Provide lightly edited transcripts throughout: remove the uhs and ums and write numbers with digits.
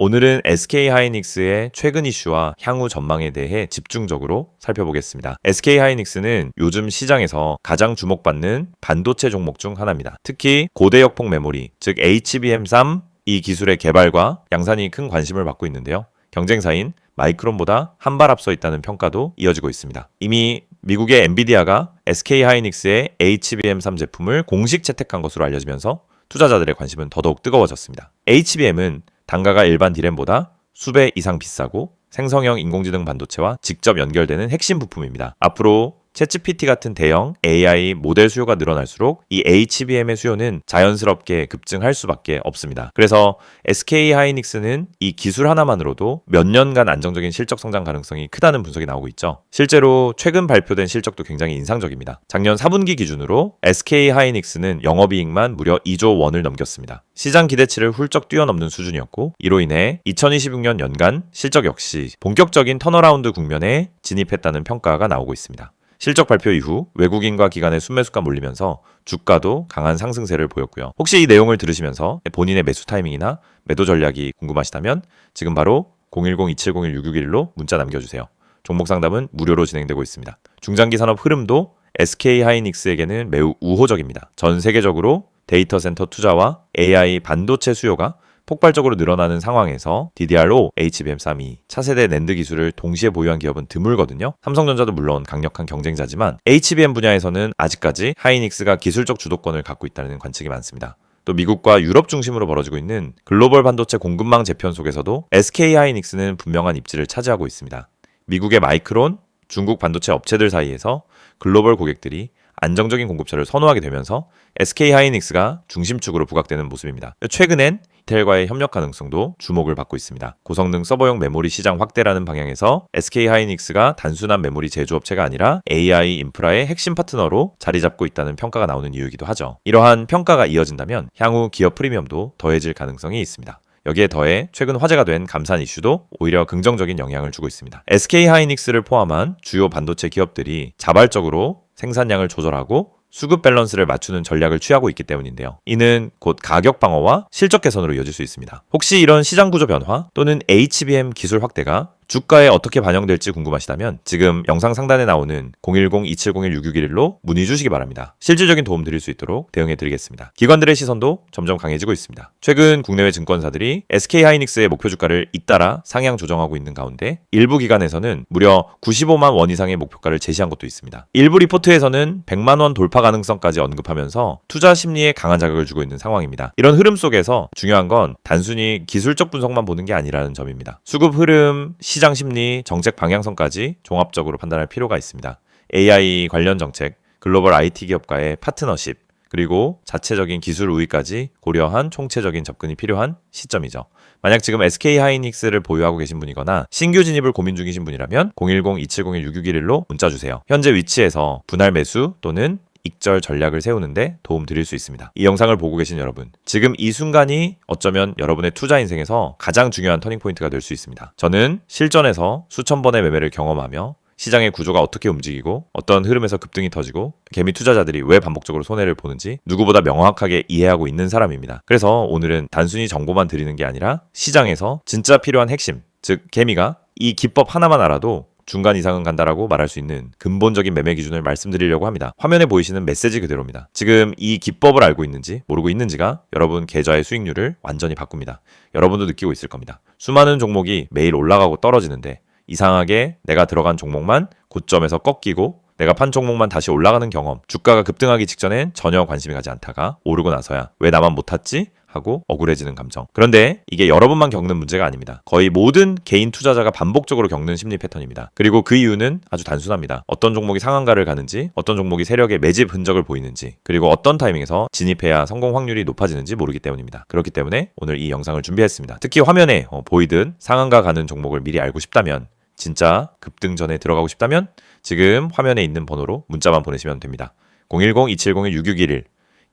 오늘은 SK하이닉스의 최근 이슈와 향후 전망에 대해 집중적으로 살펴보겠습니다. SK하이닉스는 요즘 시장에서 가장 주목받는 반도체 종목 중 하나입니다. 특히 고대역폭 메모리, 즉 HBM3 이 기술의 개발과 양산이 큰 관심을 받고 있는데요. 경쟁사인 마이크론보다 한 발 앞서 있다는 평가도 이어지고 있습니다. 이미 미국의 엔비디아가 SK하이닉스의 HBM3 제품을 공식 채택한 것으로 알려지면서 투자자들의 관심은 더더욱 뜨거워졌습니다. HBM은 단가가 일반 D램보다 수배 이상 비싸고 생성형 인공지능 반도체와 직접 연결되는 핵심 부품입니다. 앞으로 챗GPT 같은 대형 AI 모델 수요가 늘어날수록 이 HBM의 수요는 자연스럽게 급증할 수밖에 없습니다. 그래서 SK하이닉스는 이 기술 하나만으로도 몇 년간 안정적인 실적 성장 가능성이 크다는 분석이 나오고 있죠. 실제로 최근 발표된 실적도 굉장히 인상적입니다. 작년 4분기 기준으로 SK하이닉스는 영업이익만 무려 2조 원을 넘겼습니다. 시장 기대치를 훌쩍 뛰어넘는 수준이었고 이로 인해 2026년 연간 실적 역시 본격적인 턴어라운드 국면에 진입했다는 평가가 나오고 있습니다. 실적 발표 이후 외국인과 기관의 순매수가 몰리면서 주가도 강한 상승세를 보였고요. 혹시 이 내용을 들으시면서 본인의 매수 타이밍이나 매도 전략이 궁금하시다면 지금 바로 010-2701-6611로 문자 남겨주세요. 종목 상담은 무료로 진행되고 있습니다. 중장기 산업 흐름도 SK하이닉스에게는 매우 우호적입니다. 전 세계적으로 데이터 센터 투자와 AI 반도체 수요가 폭발적으로 늘어나는 상황에서 DDR5, HBM3이 차세대 낸드 기술을 동시에 보유한 기업은 드물거든요. 삼성전자도 물론 강력한 경쟁자지만 HBM 분야에서는 아직까지 하이닉스가 기술적 주도권을 갖고 있다는 관측이 많습니다. 또 미국과 유럽 중심으로 벌어지고 있는 글로벌 반도체 공급망 재편 속에서도 SK하이닉스는 분명한 입지를 차지하고 있습니다. 미국의 마이크론, 중국 반도체 업체들 사이에서 글로벌 고객들이 안정적인 공급처를 선호하게 되면서 SK하이닉스가 중심축으로 부각되는 모습입니다. 최근엔 인텔과의 협력 가능성도 주목을 받고 있습니다. 고성능 서버용 메모리 시장 확대라는 방향에서 SK하이닉스가 단순한 메모리 제조업체가 아니라 AI 인프라의 핵심 파트너로 자리 잡고 있다는 평가가 나오는 이유이기도 하죠. 이러한 평가가 이어진다면 향후 기업 프리미엄도 더해질 가능성이 있습니다. 여기에 더해 최근 화제가 된 감산 이슈도 오히려 긍정적인 영향을 주고 있습니다. SK하이닉스를 포함한 주요 반도체 기업들이 자발적으로 생산량을 조절하고 수급 밸런스를 맞추는 전략을 취하고 있기 때문인데요. 이는 곧 가격 방어와 실적 개선으로 이어질 수 있습니다. 혹시 이런 시장 구조 변화 또는 HBM 기술 확대가 주가에 어떻게 반영될지 궁금하시다면 지금 영상 상단에 나오는 010-2701-6611로 문의 주시기 바랍니다. 실질적인 도움 드릴 수 있도록 대응해 드리겠습니다. 기관들의 시선도 점점 강해지고 있습니다. 최근 국내외 증권사들이 SK하이닉스의 목표 주가를 잇따라 상향 조정하고 있는 가운데 일부 기관에서는 무려 95만 원 이상의 목표가를 제시한 것도 있습니다. 일부 리포트에서는 100만 원 돌파 가능성까지 언급하면서 투자 심리에 강한 자극을 주고 있는 상황입니다. 이런 흐름 속에서 중요한 건 단순히 기술적 분석만 보는 게 아니라는 점입니다. 수급 흐름, 시장 심리, 정책 방향성까지 종합적으로 판단할 필요가 있습니다. AI 관련 정책, 글로벌 IT 기업과의 파트너십, 그리고 자체적인 기술 우위까지 고려한 총체적인 접근이 필요한 시점이죠. 만약 지금 SK하이닉스를 보유하고 계신 분이거나 신규 진입을 고민 중이신 분이라면 010-2701-6611로 문자 주세요. 현재 위치에서 분할 매수 또는 익절 전략을 세우는데 도움 드릴 수 있습니다. 이 영상을 보고 계신 여러분, 지금 이 순간이 어쩌면 여러분의 투자 인생에서 가장 중요한 터닝포인트가 될 수 있습니다. 저는 실전에서 수천 번의 매매를 경험하며 시장의 구조가 어떻게 움직이고 어떤 흐름에서 급등이 터지고 개미 투자자들이 왜 반복적으로 손해를 보는지 누구보다 명확하게 이해하고 있는 사람입니다. 그래서 오늘은 단순히 정보만 드리는 게 아니라 시장에서 진짜 필요한 핵심, 즉 개미가 이 기법 하나만 알아도 중간 이상은 간다라고 말할 수 있는 근본적인 매매 기준을 말씀드리려고 합니다. 화면에 보이시는 메시지 그대로입니다. 지금 이 기법을 알고 있는지 모르고 있는지가 여러분 계좌의 수익률을 완전히 바꿉니다. 여러분도 느끼고 있을 겁니다. 수많은 종목이 매일 올라가고 떨어지는데 이상하게 내가 들어간 종목만 고점에서 꺾이고 내가 판 종목만 다시 올라가는 경험, 주가가 급등하기 직전엔 전혀 관심이 가지 않다가 오르고 나서야 왜 나만 못 탔지? 하고 억울해지는 감정. 그런데 이게 여러분만 겪는 문제가 아닙니다. 거의 모든 개인 투자자가 반복적으로 겪는 심리 패턴입니다. 그리고 그 이유는 아주 단순합니다. 어떤 종목이 상한가를 가는지, 어떤 종목이 세력의 매집 흔적을 보이는지, 그리고 어떤 타이밍에서 진입해야 성공 확률이 높아지는지 모르기 때문입니다. 그렇기 때문에 오늘 이 영상을 준비했습니다. 특히 화면에 보이듯 상한가 가는 종목을 미리 알고 싶다면, 진짜 급등 전에 들어가고 싶다면 지금 화면에 있는 번호로 문자만 보내시면 됩니다. 010-2701-6611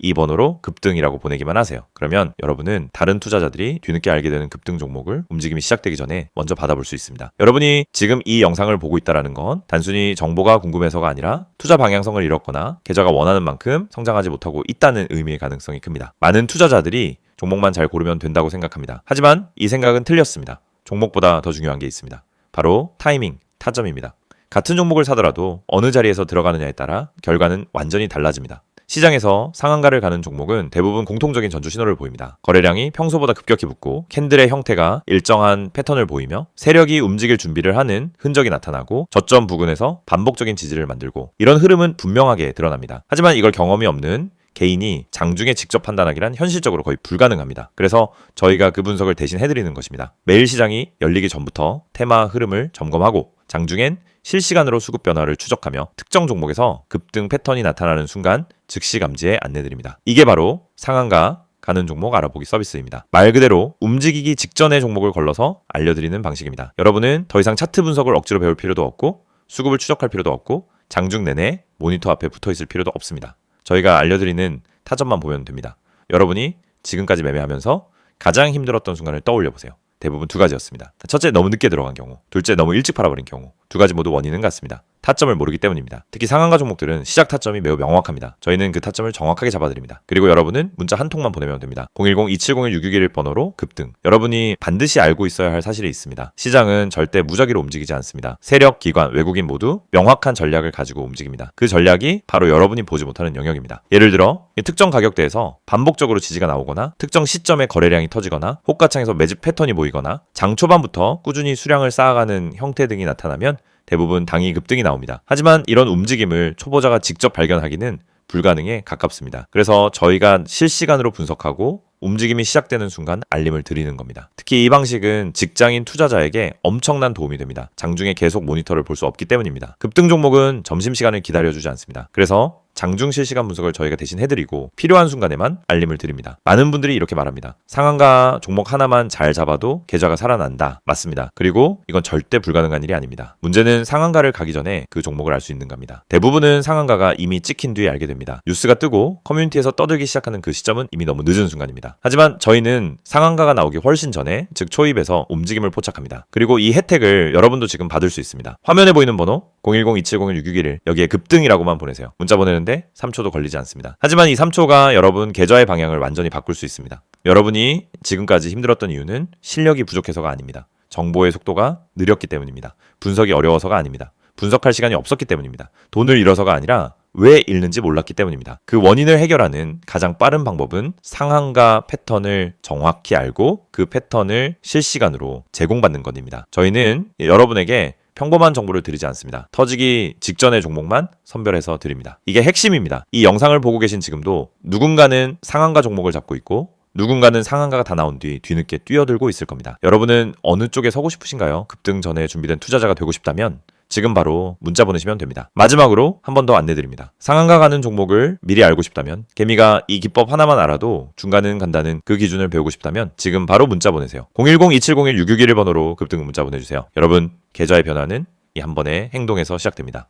이 번호로 급등이라고 보내기만 하세요. 그러면 여러분은 다른 투자자들이 뒤늦게 알게 되는 급등 종목을 움직임이 시작되기 전에 먼저 받아볼 수 있습니다. 여러분이 지금 이 영상을 보고 있다는 건 단순히 정보가 궁금해서가 아니라 투자 방향성을 잃었거나 계좌가 원하는 만큼 성장하지 못하고 있다는 의미의 가능성이 큽니다. 많은 투자자들이 종목만 잘 고르면 된다고 생각합니다. 하지만 이 생각은 틀렸습니다. 종목보다 더 중요한 게 있습니다. 바로 타이밍, 타점입니다. 같은 종목을 사더라도 어느 자리에서 들어가느냐에 따라 결과는 완전히 달라집니다. 시장에서 상한가를 가는 종목은 대부분 공통적인 전주 신호를 보입니다. 거래량이 평소보다 급격히 붙고 캔들의 형태가 일정한 패턴을 보이며 세력이 움직일 준비를 하는 흔적이 나타나고 저점 부근에서 반복적인 지지를 만들고 이런 흐름은 분명하게 드러납니다. 하지만 이걸 경험이 없는 개인이 장중에 직접 판단하기란 현실적으로 거의 불가능합니다. 그래서 저희가 그 분석을 대신 해드리는 것입니다. 매일 시장이 열리기 전부터 테마 흐름을 점검하고 장중엔 실시간으로 수급 변화를 추적하며 특정 종목에서 급등 패턴이 나타나는 순간 즉시 감지에 안내드립니다. 이게 바로 상한가 가는 종목 알아보기 서비스입니다. 말 그대로 움직이기 직전의 종목을 걸러서 알려드리는 방식입니다. 여러분은 더 이상 차트 분석을 억지로 배울 필요도 없고 수급을 추적할 필요도 없고 장중 내내 모니터 앞에 붙어 있을 필요도 없습니다. 저희가 알려드리는 타점만 보면 됩니다. 여러분이 지금까지 매매하면서 가장 힘들었던 순간을 떠올려 보세요. 대부분 두 가지였습니다. 첫째, 너무 늦게 들어간 경우. 둘째, 너무 일찍 팔아버린 경우. 두 가지 모두 원인은 같습니다. 타점을 모르기 때문입니다. 특히 상한가 종목들은 시작 타점이 매우 명확합니다. 저희는 그 타점을 정확하게 잡아드립니다. 그리고 여러분은 문자 한 통만 보내면 됩니다. 010-2701-661 번호로 급등. 여러분이 반드시 알고 있어야 할 사실이 있습니다. 시장은 절대 무작위로 움직이지 않습니다. 세력, 기관, 외국인 모두 명확한 전략을 가지고 움직입니다. 그 전략이 바로 여러분이 보지 못하는 영역입니다. 예를 들어 특정 가격대에서 반복적으로 지지가 나오거나 특정 시점에 거래량이 터지거나 호가창에서 매집 패턴이 보이거나 장 초반부터 꾸준히 수량을 쌓아가는 형태 등이 나타나면 대부분 당이 급등이 나옵니다. 하지만 이런 움직임을 초보자가 직접 발견하기는 불가능에 가깝습니다. 그래서 저희가 실시간으로 분석하고 움직임이 시작되는 순간 알림을 드리는 겁니다. 특히 이 방식은 직장인 투자자에게 엄청난 도움이 됩니다. 장중에 계속 모니터를 볼 수 없기 때문입니다. 급등 종목은 점심시간을 기다려주지 않습니다. 그래서 장중 실시간 분석을 저희가 대신 해드리고 필요한 순간에만 알림을 드립니다. 많은 분들이 이렇게 말합니다. 상한가 종목 하나만 잘 잡아도 계좌가 살아난다. 맞습니다. 그리고 이건 절대 불가능한 일이 아닙니다. 문제는 상한가를 가기 전에 그 종목을 알 수 있는 겁니다. 대부분은 상한가가 이미 찍힌 뒤에 알게 됩니다. 뉴스가 뜨고 커뮤니티에서 떠들기 시작하는 그 시점은 이미 너무 늦은 순간입니다. 하지만 저희는 상한가가 나오기 훨씬 전에 즉 초입에서 움직임을 포착합니다. 그리고 이 혜택을 여러분도 지금 받을 수 있습니다. 화면에 보이는 번호 010-2701-661 여기에 급등이라고만 보내세요. 문자 보내는데 3초도 걸리지 않습니다. 하지만 이 3초가 여러분 계좌의 방향을 완전히 바꿀 수 있습니다. 여러분이 지금까지 힘들었던 이유는 실력이 부족해서가 아닙니다. 정보의 속도가 느렸기 때문입니다. 분석이 어려워서가 아닙니다. 분석할 시간이 없었기 때문입니다. 돈을 잃어서가 아니라 왜 잃는지 몰랐기 때문입니다. 그 원인을 해결하는 가장 빠른 방법은 상한가 패턴을 정확히 알고 그 패턴을 실시간으로 제공받는 것입니다. 저희는 여러분에게 평범한 정보를 드리지 않습니다. 터지기 직전의 종목만 선별해서 드립니다. 이게 핵심입니다. 이 영상을 보고 계신 지금도 누군가는 상한가 종목을 잡고 있고 누군가는 상한가가 다 나온 뒤 뒤늦게 뛰어들고 있을 겁니다. 여러분은 어느 쪽에 서고 싶으신가요? 급등 전에 준비된 투자자가 되고 싶다면 지금 바로 문자 보내시면 됩니다. 마지막으로 한 번 더 안내드립니다. 상한가 가는 종목을 미리 알고 싶다면 개미가 이 기법 하나만 알아도 중간은 간다는 그 기준을 배우고 싶다면 지금 바로 문자 보내세요. 010-2701-661 번호로 급등 문자 보내주세요. 여러분 계좌의 변화는 이 한 번의 행동에서 시작됩니다.